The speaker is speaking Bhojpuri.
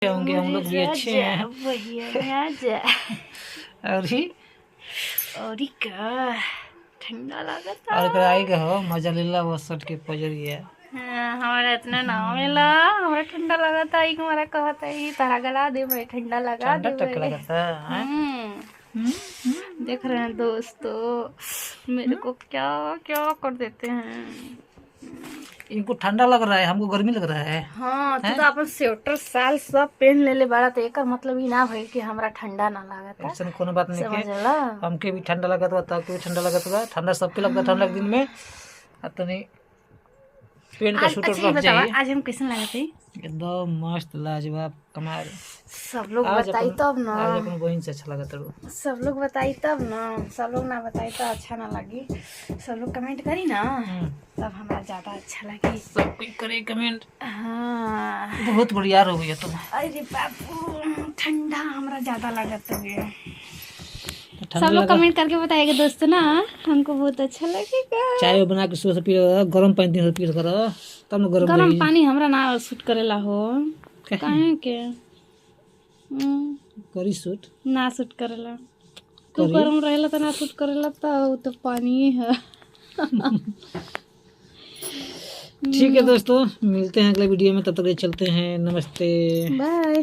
होंगे, हम लोग भी अच्छे हैं। और का ठंडा लागता और कराई का हो मजा लेला वो शर्ट के पजरी है। हमारा इतना ना मिला, हमारा ठंडा लगाता है। हमारा कहता है तारा गला दे भाई, ठंडा लगा ठंडा दे टक भाई। लगता है। देख रहे हैं दोस्तों मेरे को क्या क्या कर देते हैं। इनको ठंडा लग रहा है, हमको गर्मी लग रहा है। हाँ तू तो अपन स्वेटर साल सब पहन ले बाड़ा, तो एक मतलब ही ना भाई कि हमरा ठंडा ना लागता। ऐसा कोनो बात नहीं समझ के, ला। हमके भी ठंडा लगता बा, ताकि भी ठंडा लगता बा। ठंडा सबके लगता ठंडा के दिन में। तो नहीं पेन का आज शूटर अच्छा ये रख बतावा, जाइए। आज हम कैसे लगे थे? एकदम मस्त लाजवाब कमाल। सब लोग आज बताई अपन तब ना, आज अपन बहन से अच्छा लगा था। सब लोग बताई तब ना, सब लोग ना बताई तो अच्छा ना लगी। सब लोग कमेंट करी ना तब हमारा ज्यादा अच्छा लगी। सब कोई करे कमेंट। हाँ बहुत बढ़िया हो गया तुम। अरे बाबू ठंडा हमरा ज्यादा लगता है। ठंडा सब लोग लगा। कमेंट करके बताएगा दोस्तों ना, हमको बहुत अच्छा लगेगा। चाय बना के सुबह से पी रहा, गर्म पानी दिन से पी रहा, तब न गर्म गरम रही। पानी हमरा ना सूट करेला हो, काहे के करी सूट ना सूट करेला। तू करी। गरम रहेला तो ना सूट करेला, तो पानी है। ठीक है दोस्तों, मिलते हैं अगले वीडियो में, तब तक के लिए चलते हैं, नमस्ते, बाय।